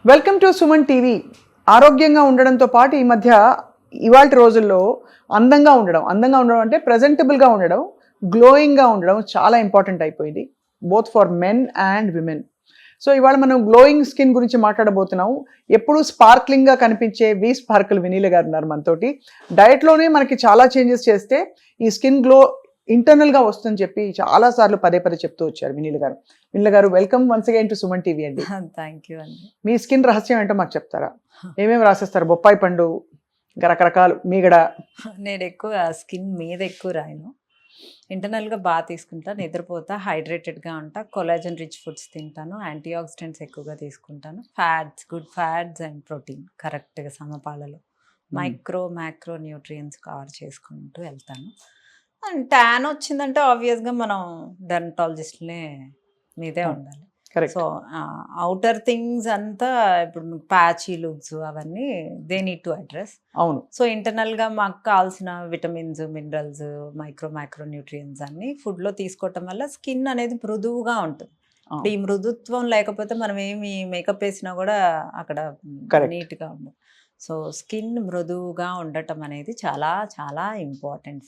Welcome to Suman TV. ఆరోగ్యంగా ఉండడంతో పాటు ఈ మధ్య ఇవాల్టి రోజుల్లో అందంగా ఉండడం అంటే ప్రజెంటబుల్గా ఉండడం, గ్లోయింగ్గా ఉండడం చాలా ఇంపార్టెంట్ అయిపోయింది, both for men and women. So ఇవాళ మనం గ్లోయింగ్ స్కిన్ గురించి మాట్లాడబోతున్నాం. ఎప్పుడు స్పార్క్లింగ్గా కనిపించే వి స్పార్కిల్ వినీల గారు ఉన్నారు మనతోటి. డయట్లోనే మనకి చాలా చేంజెస్ చేస్తే ఈ స్కిన్ గ్లో ఇంటర్నల్గా వస్తుందని చెప్పి చాలాసార్లు పదే చెప్తూ వచ్చారు వినీల గారు. వినీల గారు, welcome once again to Suman TV అండి. థ్యాంక్ యూ అండి. మీ స్కిన్ రహస్యం ఏంటో మాకు చెప్తారా? ఏమేమి రాసేస్తారు? బొప్పాయి పండు, ఇంకా రకరకాలు, మీగడ. నేను ఎక్కువ స్కిన్ మీద ఎక్కువ రాయను. ఇంటర్నల్గా బాగా తీసుకుంటాను, నిద్రపోతా, హైడ్రేటెడ్గా ఉంటా, కొలాజన్ రిచ్ ఫుడ్స్ తింటాను, యాంటీ ఆక్సిడెంట్స్ ఎక్కువగా తీసుకుంటాను, fats, good fats and protein కరెక్ట్గా సమపాలలో, మ్యాక్రో న్యూట్రియన్స్ కవర్ చేసుకుంటూ వెళ్తాను. అండ్ ట్యాన్ వచ్చిందంటే ఆబ్వియస్గా మనం డెర్మటాలజిస్ట్లే మీదే ఉండాలి. సో అవుటర్ థింగ్స్ అంతా ఇప్పుడు ప్యాచీ లుక్స్ అవన్నీ దే నీడ్ టు అడ్రస్. అవును. సో ఇంటర్నల్గా మాకు కావాల్సిన విటమిన్స్, మినరల్స్, మైక్రో న్యూట్రియన్స్ అన్ని ఫుడ్లో తీసుకోవటం వల్ల స్కిన్ అనేది మృదువుగా ఉంటుంది. ఈ మృదుత్వం లేకపోతే మనం ఏమి మేకప్ వేసినా కూడా అక్కడ నీట్గా ఉండదు. సో స్కిన్ మృదువుగా ఉండటం అనేది చాలా చాలా ఇంపార్టెంట్.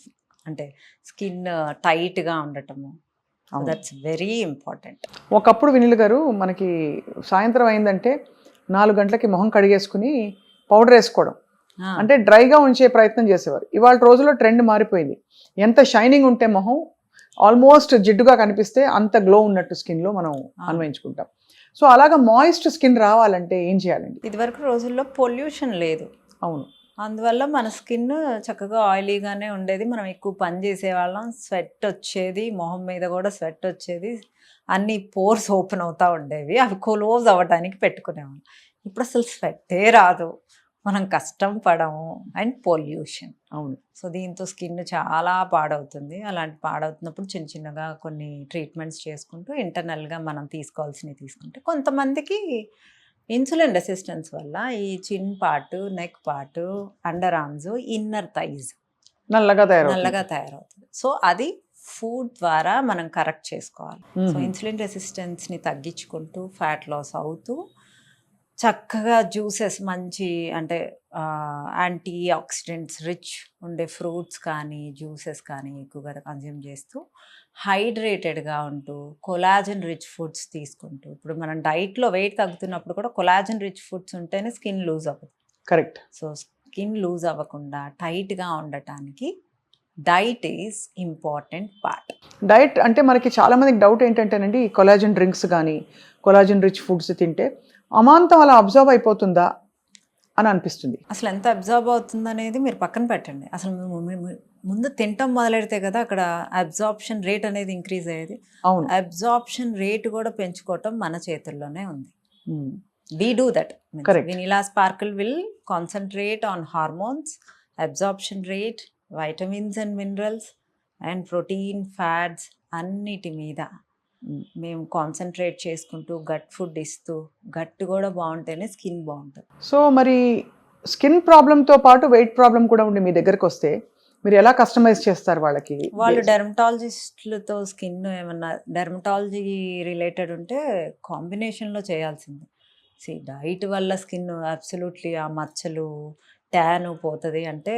అంటే స్కిన్ టైట్గా ఉండటము, దట్స్ వెరీ ఇంపార్టెంట్. ఒకప్పుడు వినీల గారు మనకి సాయంత్రం అయిందంటే 4 గంటలకి మొహం కడిగేసుకుని పౌడర్ వేసుకోవడం, అంటే డ్రైగా ఉంచే ప్రయత్నం చేసేవారు. ఇవాళ రోజుల్లో ట్రెండ్ మారిపోయింది. ఎంత షైనింగ్ ఉంటే మొహం ఆల్మోస్ట్ జిడ్డుగా కనిపిస్తే అంత గ్లో ఉన్నట్టు స్కిన్లో మనం అన్వయించుకుంటాం. సో అలాగా మాయిస్ట్ స్కిన్ రావాలంటే ఏం చేయాలండి? ఇదివరకు రోజుల్లో పొల్యూషన్ లేదు. అవును. అందువల్ల మన స్కిన్ చక్కగా ఆయిలీగానే ఉండేది. మనం ఎక్కువ పని చేసేవాళ్ళం, స్వెట్ వచ్చేది, మొహం మీద కూడా స్వెట్ వచ్చేది, అన్ని పోర్స్ ఓపెన్ అవుతూ ఉండేవి, అవి క్లోజ్ అవ్వడానికి పెట్టుకునేవాళ్ళం. ఇప్పుడు అసలు స్వెట్టే రాదు, మనం కష్టం పడము, అండ్ పొల్యూషన్. అవును. సో దీంతో స్కిన్ చాలా పాడవుతుంది. అలాంటి పాడవుతున్నప్పుడు చిన్నగా కొన్ని ట్రీట్మెంట్స్ చేసుకుంటూ ఇంటర్నల్గా మనం తీసుకోవాల్సినవి తీసుకుంటే, కొంతమందికి ఇన్సులిన్ రెసిస్టెన్స్ వల్ల ఈ చిన్ part, neck part, under arms, inner thighs నల్లగా తయారవుతుంది. సో అది ఫుడ్ ద్వారా మనం కరెక్ట్ చేసుకోవాలి. సో ఇన్సులిన్ రెసిస్టెన్స్ని తగ్గించుకుంటూ ఫ్యాట్ లాస్ అవుతూ చక్కగా జ్యూసెస్, మంచి అంటే యాంటీ ఆక్సిడెంట్స్ రిచ్ ఉండే ఫ్రూట్స్ కానీ జ్యూసెస్ కానీ ఎక్కువగా కన్జ్యూమ్ చేస్తూ హైడ్రేటెడ్గా ఉంటూ కొలాజన్ రిచ్ ఫుడ్స్ తీసుకుంటూ, ఇప్పుడు మనం డైట్లో వెయిట్ తగ్గుతున్నప్పుడు కూడా కొలాజన్ రిచ్ ఫుడ్స్ ఉంటేనే స్కిన్ లూజ్ అవ్వదు. కరెక్ట్. సో స్కిన్ లూజ్ అవ్వకుండా టైట్గా ఉండటానికి diet is important part. Diet అంటే మనకి చాలామందికి డౌట్ ఏంటంటేనండి, కొలాజన్ డ్రింక్స్ కానీ కొలాజన్ రిచ్ ఫుడ్స్ తింటే అమాంతం అలా అబ్జర్వ్ అయిపోతుందా అని అనిపిస్తుంది. అసలు ఎంత అబ్జర్వ్ అవుతుంది అనేది మీరు పక్కన పెట్టండి. అసలు ముందు తింటాం మొదలెడితే కదా అక్కడ అబ్జార్ప్షన్ రేట్ అనేది ఇంక్రీజ్ అయ్యేది. అవును. అబ్జార్ప్షన్ రేట్ కూడా పెంచుకోవటం మన చేతుల్లోనే ఉంది. We do that. Correct. Vanilla Sparkle will concentrate on hormones, absorption rate, vitamins and minerals, and protein, fats అన్నిటి మీద మేము కాన్సన్ట్రేట్ చేసుకుంటూ గట్ ఫుడ్ ఇస్తూ, గట్ కూడా బాగుంటేనే స్కిన్ బాగుంటుంది. సో మరి స్కిన్ ప్రాబ్లంతో పాటు వెయిట్ ప్రాబ్లం కూడా ఉండి మీ దగ్గరకు వస్తే మీరు ఎలా కస్టమైజ్ చేస్తారు వాళ్ళకి? వాళ్ళు డెర్మటాలజిస్టులతో స్కిన్ ఏమన్నా డెర్మటాలజీ రిలేటెడ్ ఉంటే కాంబినేషన్లో చేయాల్సింది. డైట్ వల్ల స్కిన్ అబ్సల్యూట్లీ ఆ మచ్చలు, ట్యాన్ పోతుంది అంటే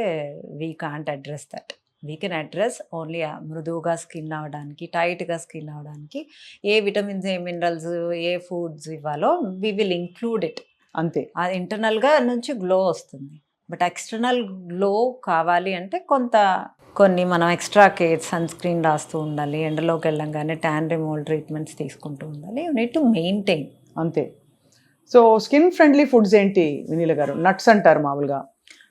we can't address that. We can address only మృదువుగా స్కిన్ అవ్వడానికి, టైట్గా స్కిన్ అవ్వడానికి ఏ విటమిన్స్, ఏ మినరల్స్, ఏ ఫుడ్స్ ఇవ్వాలో వీ విల్ ఇంక్లూడ్ ఇట్. అంతే. అది ఇంటర్నల్గా నుంచి గ్లో వస్తుంది. బట్ ఎక్స్టర్నల్ గ్లో కావాలి అంటే కొన్ని మనం ఎక్స్ట్రా కేర్, సన్ స్క్రీన్ రాస్తూ ఉండాలి, ఎండలోకి వెళ్ళంగానే ట్యాన్ రిమూవల్ ట్రీట్మెంట్స్ తీసుకుంటూ ఉండాలి. You need to maintain. అంతే. సో స్కిన్ ఫ్రెండ్లీ ఫుడ్స్ ఏంటి వినీల గారు? నట్స్ అంటారు మామూలుగా,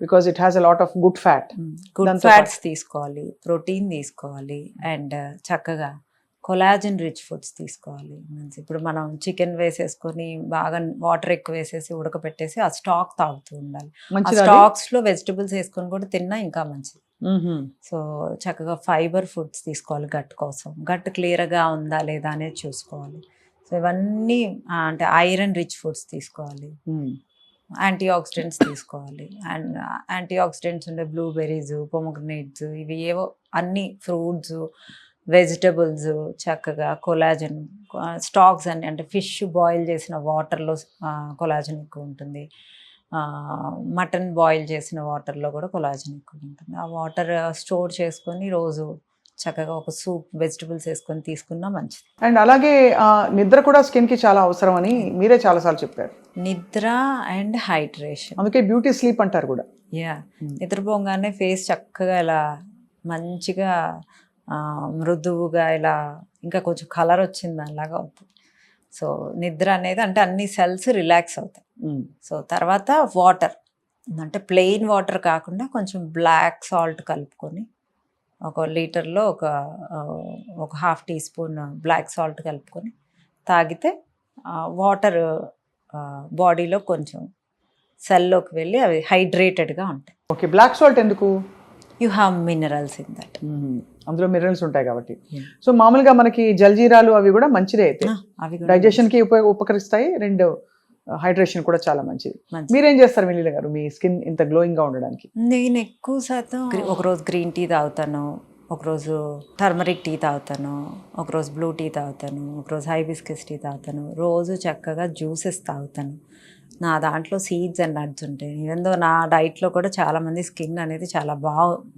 because it has a lot of good fat. Good fats తీసుకోవాలి, ప్రోటీన్ తీసుకోవాలి, అండ్ చక్కగా కొలాజన్ రిచ్ ఫుడ్స్ తీసుకోవాలి. ఇప్పుడు మనం చికెన్ వేసేసుకొని బాగా వాటర్ ఎక్కువ వేసేసి ఉడకపెట్టేసి ఆ స్టాక్ తాగుతూ ఉండాలి. ఆ స్టాక్స్లో వెజిటబుల్స్ వేసుకొని కూడా తిన్నా ఇంకా మంచిది. సో చక్కగా ఫైబర్ ఫుడ్స్ తీసుకోవాలి గట్ కోసం. గట్ క్లియర్గా ఉందా లేదా అనేది చూసుకోవాలి. సో ఇవన్నీ అంటే ఐరన్ రిచ్ ఫుడ్స్ తీసుకోవాలి, యాంటీ ఆక్సిడెంట్స్ తీసుకోవాలి. అండ్ యాంటీ ఆక్సిడెంట్స్ ఉండే బ్లూబెర్రీస్, పొమోగ్రనేట్స్, ఇవి ఏవో అన్ని ఫ్రూట్స్, వెజిటబుల్స్ చక్కగా కొలాజన్ స్టాక్స్ అని అంటే ఫిష్ బాయిల్ చేసిన వాటర్లో కొలాజన్ ఎక్కువ ఉంటుంది, మటన్ బాయిల్ చేసిన వాటర్లో కూడా కొలాజన్ ఎక్కువ ఉంటుంది. ఆ వాటర్ స్టోర్ చేసుకొని రోజు చక్కగా ఒక సూప్ వెజిటబుల్స్ వేసుకొని తీసుకున్నా మంచిది. అండ్ అలాగే నిద్ర కూడా స్కిన్కి చాలా అవసరం అని మీరే చాలాసార్లు చెప్పారు. నిద్ర అండ్ హైడ్రేషన్, అందుకే బ్యూటీ స్లీప్ అంటారు కూడా. యా, నిద్రపోగానే ఫేస్ చక్కగా ఇలా మంచిగా మృదువుగా ఇలా ఇంకా కొంచెం కలర్ వచ్చింది అలాగా అవుతుంది. సో నిద్ర అనేది అంటే అన్ని సెల్స్ రిలాక్స్ అవుతాయి. సో తర్వాత వాటర్ అంటే ప్లెయిన్ వాటర్ కాకుండా కొంచెం బ్లాక్ సాల్ట్ కలుపుకొని 1 లీటర్లో ఒక 1/2 టీ స్పూన్ బ్లాక్ సాల్ట్ కలుపుకొని తాగితే వాటర్ బాడీలో కొంచెం సెల్లోకి వెళ్ళి అవి హైడ్రేటెడ్గా ఉంటాయి. ఓకే, బ్లాక్ సాల్ట్ ఎందుకు? You have minerals in that. అందులో మినరల్స్ ఉంటాయి కాబట్టి. సో మామూలుగా మనకి జల్జీరాలు అవి కూడా మంచిదే అయితే, అవి డైజెషన్కి ఉపకరిస్తాయి, 2 హైడ్రేషన్ కూడా చాలా మంచిది. మీరేం చేస్తారు వెన్నెల గారు మీ స్కిన్ ఇంత గ్లోయింగ్గా ఉండడానికి? నేను ఎక్కువ శాతం ఒకరోజు గ్రీన్ టీ తాగుతాను, ఒకరోజు టర్మరిక్ టీ తాగుతాను, ఒకరోజు బ్లూ టీ తాగుతాను, ఒకరోజు హైబిస్కస్ టీ తాగుతాను, రోజు చక్కగా జ్యూసెస్ తాగుతాను. నా దాంట్లో సీడ్స్ అండ్ నట్స్ ఉంటాయి. ఈవెన్ దో నా డైట్లో కూడా చాలామంది స్కిన్ అనేది చాలా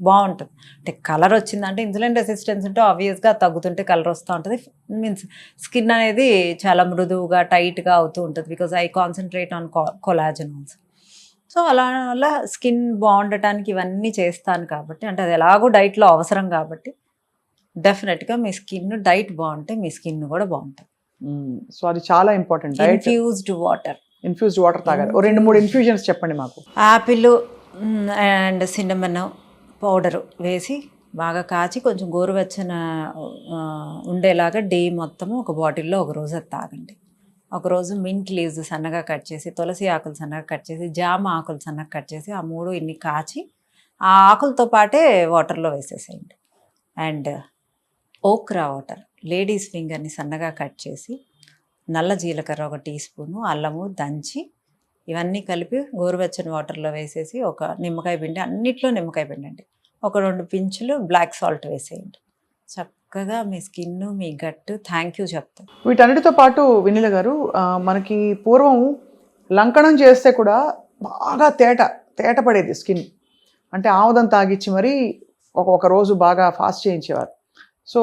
బాగుంటుంది. అంటే కలర్ వచ్చిందంటే ఇన్సులిన్ రెసిస్టెన్స్ ఉంటే ఆబ్వియస్గా తగ్గుతుంటే కలర్ వస్తూ ఉంటుంది. మీన్స్ స్కిన్ అనేది చాలా మృదువుగా టైట్గా అవుతూ ఉంటుంది. Because I concentrate on collagen also. So అలా స్కిన్ బాగుండటానికి ఇవన్నీ చేస్తాను కాబట్టి, అంటే అది ఎలాగో డైట్లో అవసరం కాబట్టి డెఫినెట్గా మీ స్కిన్ డైట్ బాగుంటే మీ స్కిన్ కూడా బాగుంటుంది. సో అది చాలా ఇంపార్టెంట్. ఇన్ఫ్యూజ్డ్ వాటర్ తాగాలి. 2-3 ఇన్ఫ్యూజన్స్ చెప్పండి మాకు. యాపిల్ అండ్ సిన్నమన్ పౌడర్ వేసి బాగా కాచి కొంచెం గోరువెచ్చన ఉండేలాగా డే మొత్తము ఒక బాటిల్లో ఒక రోజు అది తాగండి. ఒకరోజు మింట్ లీవ్స్ సన్నగా కట్ చేసి, తులసి ఆకులు సన్నగా కట్ చేసి, జామ ఆకులు సన్నగా కట్ చేసి ఆ 3 ఇన్ని కాచి ఆ ఆకులతో పాటే వాటర్లో వేసేసేయండి. అండ్ ఓక్రా వాటర్, లేడీస్ ఫింగర్ని సన్నగా కట్ చేసి, నల్ల జీలకర్ర 1 టీ స్పూను, అల్లము దంచి ఇవన్నీ కలిపి గోరువెచ్చని వాటర్లో వేసేసి ఒక నిమ్మకాయ పిండి, అన్నిట్లో నిమ్మకాయ పిండి అండి, ఒక 2 పించులు బ్లాక్ సాల్ట్ వేసేయండి. చక్కగా మీ స్కిన్ మీ గట్టు థ్యాంక్ యూ చెప్తాం. వీటన్నిటితో పాటు వెన్నెల గారు మనకి పూర్వం లంకణం చేస్తే కూడా బాగా తేట పడేది స్కిన్. అంటే ఆముదం తాగిచ్చి మరీ ఒక రోజు బాగా ఫాస్ట్ చేయించేవారు. సో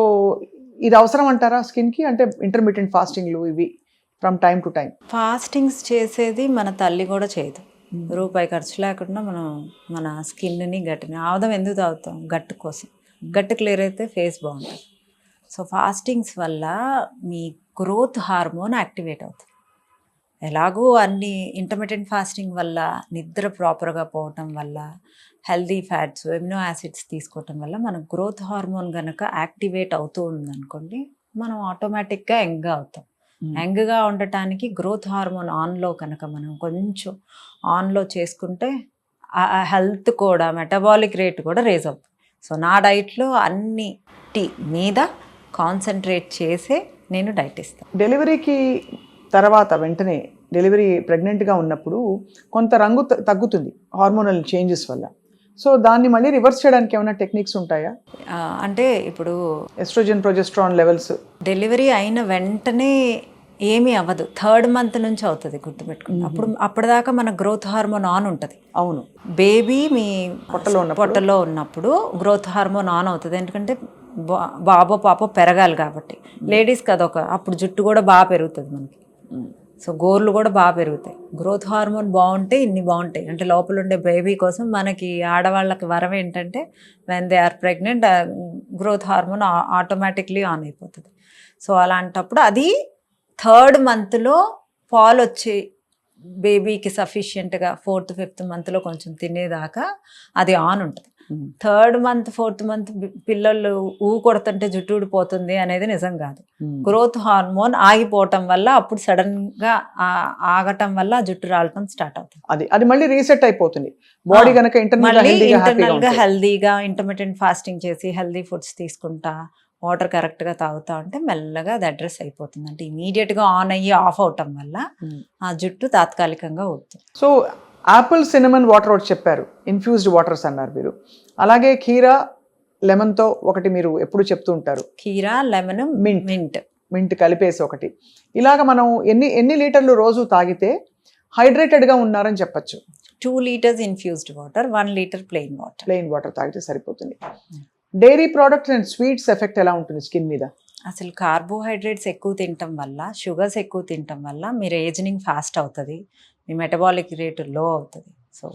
ఇది అవసరం అంటారా స్కిన్కి? అంటే ఇంటర్మీడియట్ ఫాస్టింగ్లు ఇవి from time to time. Fastings చేసేది మన తల్లి కూడా చేయదు. రూపాయి ఖర్చు లేకుండా మనం మన స్కిన్ని గట్టిని ఆముదం ఎందుకు తాగుతాం? గట్టు కోసం. గట్టు క్లియర్ అయితే ఫేస్ బాగుంటుంది. సో ఫాస్టింగ్స్ వల్ల మీ గ్రోత్ హార్మోన్ యాక్టివేట్ అవుతుంది. ఎలాగో అన్ని ఇంటర్మీడియట్ ఫాస్టింగ్ వల్ల నిద్ర ప్రాపర్గా పోవటం వల్ల, హెల్దీ ఫ్యాట్స్, ఎమినో యాసిడ్స్ తీసుకోవటం వల్ల మన గ్రోత్ హార్మోన్ కనుక యాక్టివేట్ అవుతూ ఉందనుకోండి, మనం ఆటోమేటిక్గా యంగ్గా అవుతాం. యంగ్గా ఉండటానికి గ్రోత్ హార్మోన్ ఆన్లో కనుక మనం కొంచెం ఆన్లో చేసుకుంటే ఆ హెల్త్ కూడా, మెటబాలిక్ రేట్ కూడా రేజ్ అవుతుంది. సో నా డైట్లో అన్నిటి మీద కాన్సన్ట్రేట్ చేసే నేను డైట్ ఇస్తాను. డెలివరీకి తర్వాత వెంటనే డెలివరీ ప్రెగ్నెంట్గా ఉన్నప్పుడు కొంత రంగు తగ్గుతుంది హార్మోనల్ చేంజెస్ వల్ల. సో దాన్ని మళ్ళీ రివర్స్ చేయడానికి ఏమైనా టెక్నిక్స్ ఉంటాయా? అంటే ఇప్పుడు ఎస్ట్రోజన్ ప్రొజెస్ట్రాన్ లెవెల్స్ డెలివరీ అయిన వెంటనే ఏమీ అవ్వదు. 3rd మంత్ నుంచి అవుతుంది, గుర్తుపెట్టుకోండి. అప్పటిదాకా మన గ్రోత్ హార్మోన్ ఆన్ ఉంటుంది. అవును, బేబీ మీ పొట్టలో ఉన్నప్పుడు గ్రోత్ హార్మోన్ ఆన్ అవుతుంది. ఎందుకంటే బాబో పాపో పెరగాలి కాబట్టి. లేడీస్కి అదొక అప్పుడు జుట్టు కూడా బాగా పెరుగుతుంది మనకి. సో గోర్లు కూడా బాగా పెరుగుతాయి. గ్రోత్ హార్మోన్ బాగుంటే ఇన్ని బాగుంటాయి. అంటే లోపల ఉండే బేబీ కోసం మనకి ఆడవాళ్ళకి వరం ఏంటంటే when they are pregnant growth hormone automatically on అయిపోతుంది. సో అలాంటప్పుడు అది 3rd మంత్లో పాలు వచ్చి బేబీకి సఫిషియెంట్గా 4th 5th మంత్లో కొంచెం తినేదాకా అది ఆన్ ఉంటుంది. 3rd మంత్ 4th మంత్ పిల్లలు కొడుతుంటే జుట్టు ఊడిపోతుంది అనేది నిజం కాదు. గ్రోత్ హార్మోన్ ఆగిపోవటం వల్ల అప్పుడు సడన్గా ఆగటం వల్ల జుట్టు రాలటం స్టార్ట్ అవుతుంది. అది మళ్ళీ రీసెట్ అయిపోతుంది బాడీ కనుక ఇంటర్నల్గా హెల్దీగా ఇంటర్మీడియట్ ఫాస్టింగ్ చేసి హెల్దీ ఫుడ్స్ తీసుకుంటా వాటర్ కరెక్ట్గా తాగుతా ఉంటే మెల్లగా అది అడ్రస్ అయిపోతుంది. అంటే ఇమీడియట్గా ఆన్ అయ్యి ఆఫ్ అవటం వల్ల ఆ జుట్టు తాత్కాలికంగా ఊడుతుంది. సో యాపిల్ సినమన్ వాటర్ ఒకటి చెప్పారు, ఇన్ఫ్యూజ్డ్ వాటర్స్ అన్నారు మీరు. అలాగే కీరా లెమన్తో ఒకటి మీరు ఎప్పుడు చెప్తూ ఉంటారు, కీరా, లెమన్, Mint. మింట్. మింట్ కలిపేసి ఒకటి. ఇలాగ మనం ఎన్ని లీటర్లు రోజు తాగితే హైడ్రేటెడ్గా ఉన్నారని చెప్పచ్చు? 2 liters infused water, 1 liter plain water. Plain water తాగితే సరిపోతుంది. Dairy products and sweets effect ఎలా ఉంటుంది స్కిన్ మీద? అసలు కార్బోహైడ్రేట్స్ ఎక్కువ తినటం వల్ల, షుగర్స్ ఎక్కువ తినటం వల్ల మీరు ఏజింగ్ ఫాస్ట్ అవుతుంది, మీ మెటబాలిక్ రేట్ లో అవుతుంది. సో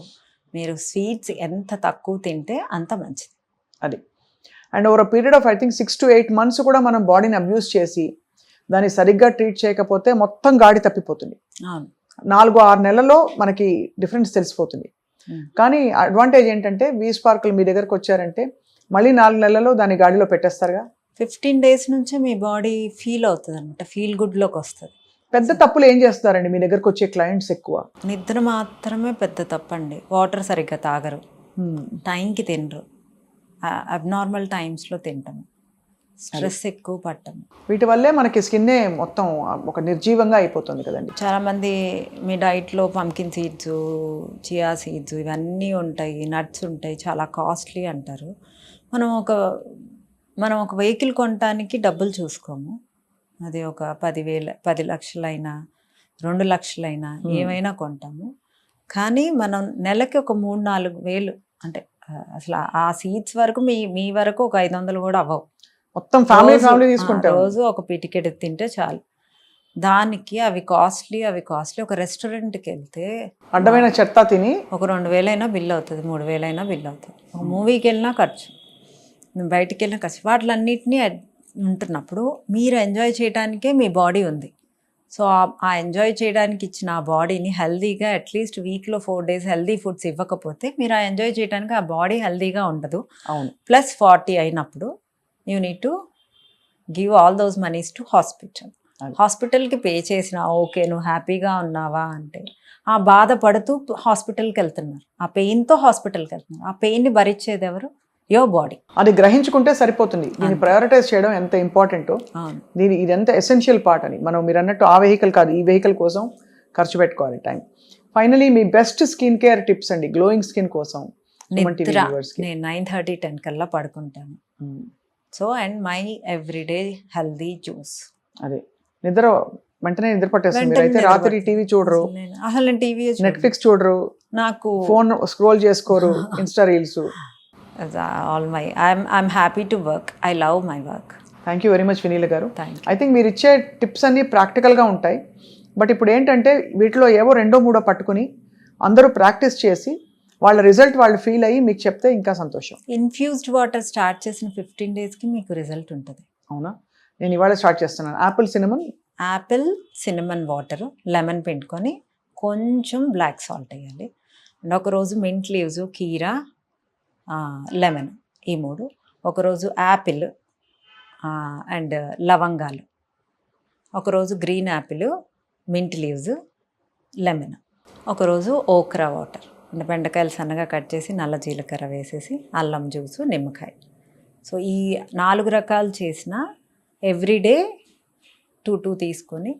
మీరు స్వీట్స్ ఎంత తక్కువ తింటే అంత మంచిది. అది. And over period of I think 6 to 8 months కూడా మనం బాడీని అబ్యూస్ చేసి దాన్ని సరిగ్గా ట్రీట్ చేయకపోతే మొత్తం గాడి తప్పిపోతుంది. అవును. 4-6 నెలల్లో మనకి డిఫరెన్స్ తెలిసిపోతుంది. కానీ అడ్వాంటేజ్ ఏంటంటే V-Sparkle మీ దగ్గరకు వచ్చారంటే మళ్ళీ 4 నెలల్లో దాన్ని గాడిలో పెట్టేస్తారుగా. 15 days నుంచే మీ బాడీ ఫీల్ అవుతుంది అనమాట, ఫీల్ గుడ్లోకి వస్తుంది. పెద్ద తప్పులు ఏం చేస్తారండి మీ దగ్గరకు వచ్చే క్లయింట్స్ ఎక్కువ? నిద్ర మాత్రమే పెద్ద తప్పండి. వాటర్ సరిగ్గా తాగరు, టైంకి తినరు, అబ్నార్మల్ టైమ్స్లో తింటాము, స్ట్రెస్ ఎక్కువ పట్టము. వీటి వల్లే మనకి స్కిన్నే మొత్తం ఒక నిర్జీవంగా అయిపోతుంది కదండి. చాలామంది మీ డైట్లో పంకిన్ సీడ్స్, చియా సీడ్స్ ఇవన్నీ ఉంటాయి, నట్స్ ఉంటాయి, చాలా కాస్ట్లీ అంటారు. మనం ఒక వెహికల్ కొనడానికి డబ్బులు చూసుకోము. అది ఒక 10 లక్షలైనా 2 లక్షలైనా ఏమైనా కొంటాము. కానీ మనం నెలకి ఒక 3-4 వేలు, అంటే అసలు ఆ సీడ్స్ వరకు మీ వరకు ఒక 500 కూడా అవ్వవు. మొత్తం ఫ్యామిలీ తీసుకుంటారు. రోజు ఒక పిటికెట్ తింటే చాలు. దానికి అవి కాస్ట్లీ. ఒక రెస్టారెంట్కి వెళ్తే అడ్డమైన చెత్త తిని ఒక 2,000 అయినా బిల్ అవుతుంది, 3,000 అయినా బిల్ అవుతుంది. ఒక మూవీకి వెళ్ళినా ఖర్చు, బయటికి వెళ్ళినా ఖర్చు. వాటిలన్నిటినీ ఉంటున్నప్పుడు మీరు ఎంజాయ్ చేయడానికే మీ బాడీ ఉంది. సో ఆ ఎంజాయ్ చేయడానికి ఇచ్చిన ఆ బాడీని హెల్దీగా అట్లీస్ట్ వీక్లో 4 days హెల్దీ ఫుడ్స్ ఇవ్వకపోతే మీరు ఆ ఎంజాయ్ చేయడానికి ఆ బాడీ హెల్దీగా ఉండదు. అవును. ప్లస్ 40 అయినప్పుడు you need to give all those moneys to hospital. హాస్పిటల్కి పే చేసిన ఓకే నువ్వు హ్యాపీగా ఉన్నావా అంటే ఆ బాధపడుతూ హాస్పిటల్కి వెళ్తున్నారు, ఆ పెయిన్తో హాస్పిటల్కి వెళ్తున్నారు. ఆ పెయిన్ని భరించేది ఎవరు? Your body. అది గ్రహించుకుంటే సరిపోతుంది. దీన్ని ప్రయారిటైజ్ చేయడం ఎంత ఇంపార్టెంటో, ఇది ఎంత ఎసెన్షియల్ పార్ట్ అని. మీరు అన్నట్టు ఆ వెహికల్ కాదు, ఈ వెహికల్ కోసం ఖర్చు పెట్టుకోవాలి టైం. ఫైనలీ మీ బెస్ట్ స్కిన్ కేర్ టిప్స్ అండి గ్లోయింగ్ స్కిన్ కోసం. నేను 9:30, 10 కల్లా పడుకుంటాను. So and my everyday healthy juice. అదే నిద్ర వెంటనే నిద్ర పట్టేస్తుంది. మీరైతే రాత్రి టీవీ చూడరు, అసలు నేను టీవీ నెట్ఫ్లిక్స్ చూడరు, నాకు ఫోన్ స్క్రోల్ చేసుకోరు, Insta reels. All my I'm happy to work. I love my work. Thank you very much Vineela గారు. ఐ థింక్ మీరు ఇచ్చే టిప్స్ అన్నీ ప్రాక్టికల్గా ఉంటాయి. బట్ ఇప్పుడు ఏంటంటే వీటిలో ఏవో 2-3 పట్టుకుని అందరూ ప్రాక్టీస్ చేసి వాళ్ళ రిజల్ట్ వాళ్ళు ఫీల్ అయ్యి మీకు చెప్తే ఇంకా సంతోషం. ఇన్ఫ్యూజ్డ్ వాటర్ స్టార్ట్ చేసిన 15 daysకి మీకు రిజల్ట్ ఉంటుంది. అవునా? నేను ఇవాళ స్టార్ట్ చేస్తున్నాను. యాపిల్ సినమన్ వాటర్, లెమన్ పిండుకొని కొంచెం బ్లాక్ సాల్ట్ వేయాలి. అండ్ ఒకరోజు మింట్ లీవ్స్, కీరా, లెమన్, ఈ 3. ఒకరోజు యాపిల్ అండ్ లవంగాలు. ఒకరోజు green Apple, mint leaves, lemon. ఒకరోజు ఓక్రా వాటర్, అంటే బెండకాయలు సన్నగా కట్ చేసి నల్ల జీలకర్ర వేసేసి అల్లం జ్యూసు, నిమ్మకాయ. సో ఈ 4 రకాలు చేసిన ఎవ్రీడే 2 తీసుకొని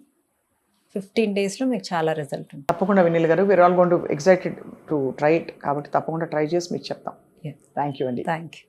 15 daysలో మీకు చాలా రిజల్ట్ ఉంటుంది. తప్పకుండా వినీల్ గారు, we're all going to excited to try it. కాబట్టి తప్పకుండా ట్రై చేసి మీకు చెప్తాం. థ్యాంక్ యూ అండి. Thank you.